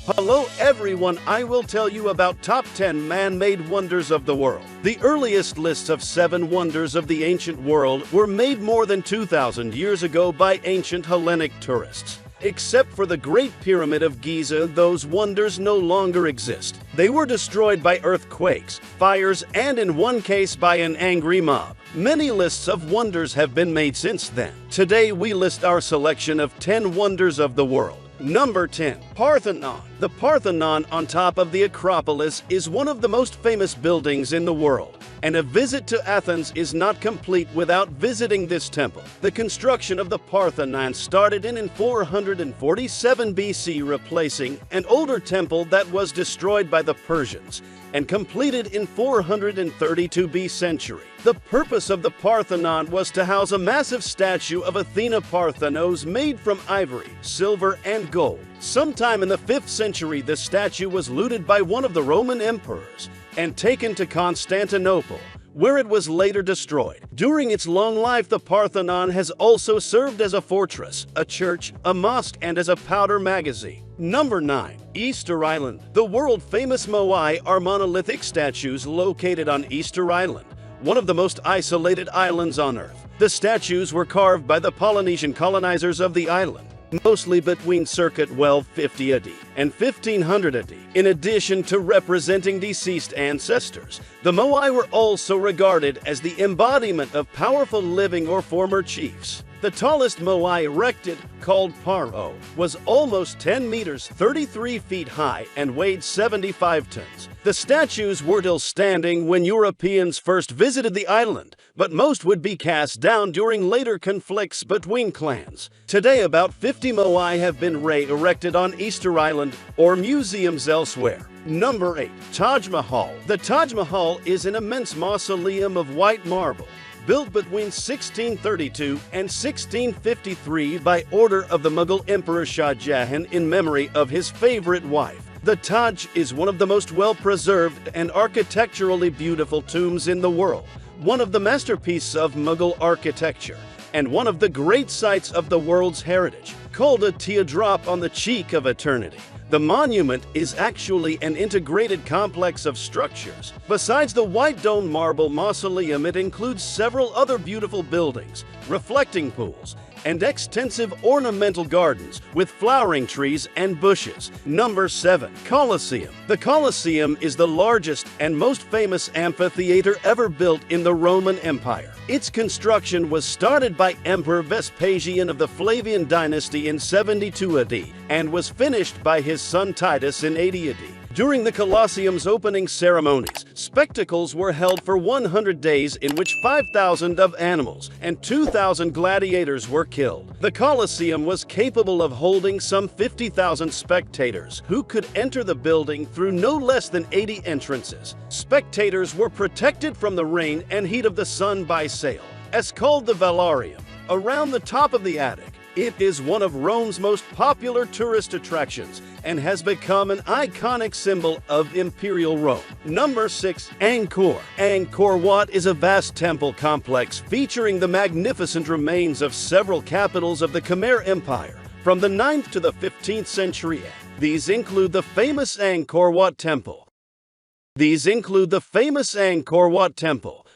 Hello everyone, I will tell you about top 10 man-made wonders of the world. The earliest lists of 7 wonders of the ancient world were made more than 2,000 years ago by ancient Hellenic tourists. Except for the Great Pyramid of Giza, those wonders no longer exist. They were destroyed by earthquakes, fires, and in one case by an angry mob. Many lists of wonders have been made since then. Today we list our selection of 10 wonders of the world. Number 10. Parthenon. The Parthenon on top of the Acropolis is one of the most famous buildings in the world, and a visit to Athens is not complete without visiting this temple. The construction of the Parthenon started in 447 BC, replacing an older temple that was destroyed by the Persians, and completed in 432 BC. The purpose of the Parthenon was to house a massive statue of Athena Parthenos made from ivory, silver, and gold. Sometime in the 5th century, the statue was looted by one of the Roman emperors and taken to Constantinople, where it was later destroyed. During its long life, the Parthenon has also served as a fortress, a church, a mosque, and as a powder magazine. Number 9. Easter Island. The world-famous Moai are monolithic statues located on Easter Island, one of the most isolated islands on Earth. The statues were carved by the Polynesian colonizers of the island, mostly between circa 1250 AD and 1500 AD. In addition to representing deceased ancestors, the Moai were also regarded as the embodiment of powerful living or former chiefs. The tallest Moai erected, called Paro, was almost 10 meters 33 feet high and weighed 75 tons. The statues were still standing when Europeans first visited the island, but most would be cast down during later conflicts between clans. Today, about 50 Moai have been re-erected on Easter Island or museums elsewhere. Number 8. Taj Mahal. The Taj Mahal is an immense mausoleum of white marble, built between 1632 and 1653 by order of the Mughal Emperor Shah Jahan in memory of his favorite wife. The Taj is one of the most well-preserved and architecturally beautiful tombs in the world, one of the masterpieces of Mughal architecture, and one of the great sites of the world's heritage. Called a teardrop on the cheek of eternity, the monument is actually an integrated complex of structures. Besides the white dome marble mausoleum, it includes several other beautiful buildings, reflecting pools, and extensive ornamental gardens with flowering trees and bushes. Number 7. Colosseum. The Colosseum is the largest and most famous amphitheater ever built in the Roman Empire. Its construction was started by Emperor Vespasian of the Flavian dynasty in 72 AD and was finished by his son Titus in 80 AD. During the Colosseum's opening ceremonies, spectacles were held for 100 days in which 5,000 of animals and 2,000 gladiators were killed. The Colosseum was capable of holding some 50,000 spectators who could enter the building through no less than 80 entrances. Spectators were protected from the rain and heat of the sun by sail, as called the velarium, around the top of the attic. It is one of Rome's most popular tourist attractions and has become an iconic symbol of Imperial Rome. Number 6. Angkor. Angkor Wat is a vast temple complex featuring the magnificent remains of several capitals of the Khmer Empire from the 9th to the 15th century. These include the famous Angkor Wat Temple.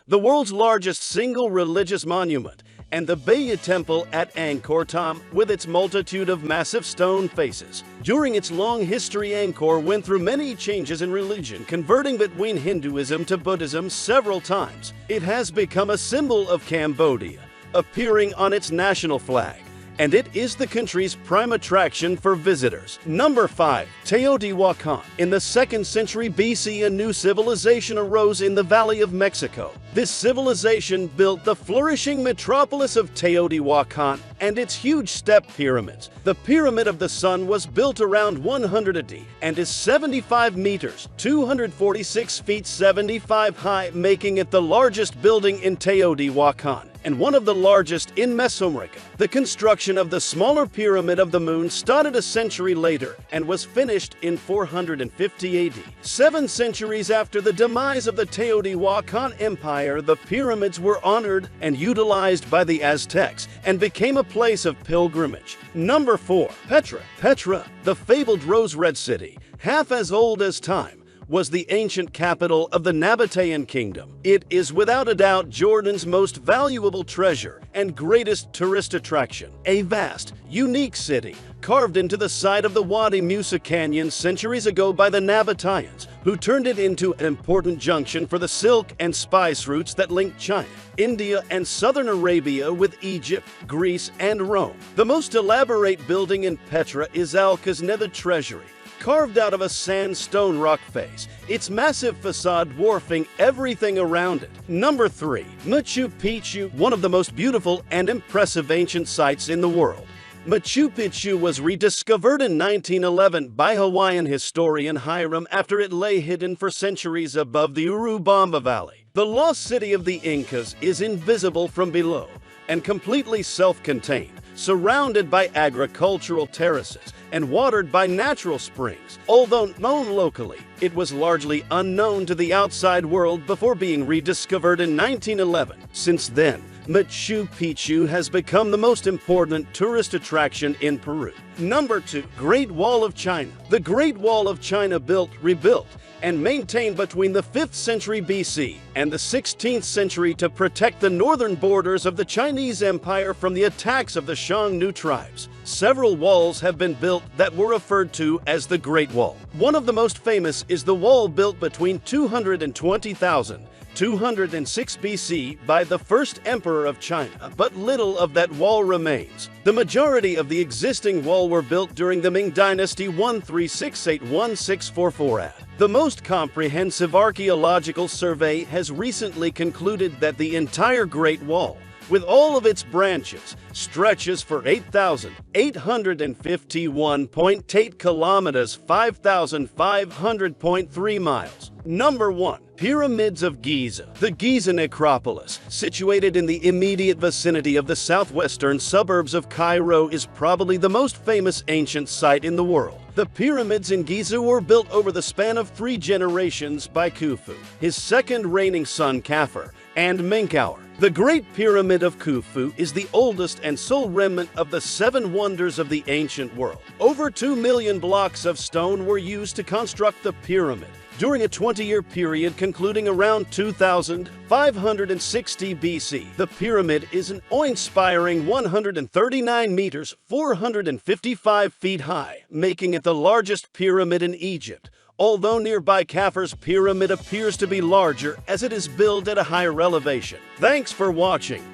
The world's largest single religious monument, and the Baya Temple at Angkor Thom with its multitude of massive stone faces. During its long history, Angkor went through many changes in religion, converting between Hinduism to Buddhism several times. It has become a symbol of Cambodia, appearing on its national flag, and it is the country's prime attraction for visitors. Number 5. Teotihuacan. In the 2nd century BC, a new civilization arose in the Valley of Mexico. This civilization built the flourishing metropolis of Teotihuacan and its huge step pyramids. The Pyramid of the Sun was built around 100 AD and is 75 meters, 246 feet 75 high, making it the largest building in Teotihuacan. and one of the largest in Mesoamerica. The construction of the smaller Pyramid of the Moon started a century later and was finished in 450 AD. 7 centuries after the demise of the Teotihuacan Empire, the pyramids were honored and utilized by the Aztecs and became a place of pilgrimage. Number 4. Petra. Petra, the fabled rose-red city, half as old as time, was the ancient capital of the Nabatean kingdom. It is without a doubt Jordan's most valuable treasure and greatest tourist attraction. A vast, unique city carved into the side of the Wadi Musa Canyon centuries ago by the Nabateans, who turned it into an important junction for the silk and spice routes that linked China, India, and southern Arabia with Egypt, Greece, and Rome. The most elaborate building in Petra is Al-Khazneh Treasury, carved out of a sandstone rock face, its massive facade dwarfing everything around it. Number 3. Machu Picchu, one of the most beautiful and impressive ancient sites in the world. Machu Picchu was rediscovered in 1911 by Hawaiian historian Hiram after it lay hidden for centuries above the Urubamba Valley. The lost city of the Incas is invisible from below and completely self-contained, surrounded by agricultural terraces and watered by natural springs. Although known locally, it was largely unknown to the outside world before being rediscovered in 1911. Since then, Machu Picchu has become the most important tourist attraction in Peru. Number 2. Great Wall of China. The Great Wall of China rebuilt, and maintained between the 5th century BC and the 16th century to protect the northern borders of the Chinese Empire from the attacks of the Xiongnu tribes. Several walls have been built that were referred to as the Great Wall. One of the most famous is the wall built between 206 BC by the first emperor of China, but little of that wall remains. The majority of the existing wall were built during the Ming Dynasty 1368-1644 AD. The most comprehensive archaeological survey has recently concluded that the entire Great Wall, with all of its branches, stretches for 8,851.8 kilometers, 5,500.3 miles. Number 1. Pyramids of Giza. The Giza Necropolis, situated in the immediate vicinity of the southwestern suburbs of Cairo, is probably the most famous ancient site in the world. The pyramids in Giza were built over the span of 3 generations by Khufu, his second reigning son Khafre, and Menkaure. The Great Pyramid of Khufu is the oldest and sole remnant of the 7 wonders of the ancient world. Over 2 million blocks of stone were used to construct the pyramid during a 20-year period concluding around 2560 BC. The pyramid is an awe-inspiring 139 meters, 455 feet high, making it the largest pyramid in Egypt, although nearby Khafre's pyramid appears to be larger as it is built at a higher elevation. Thanks for watching.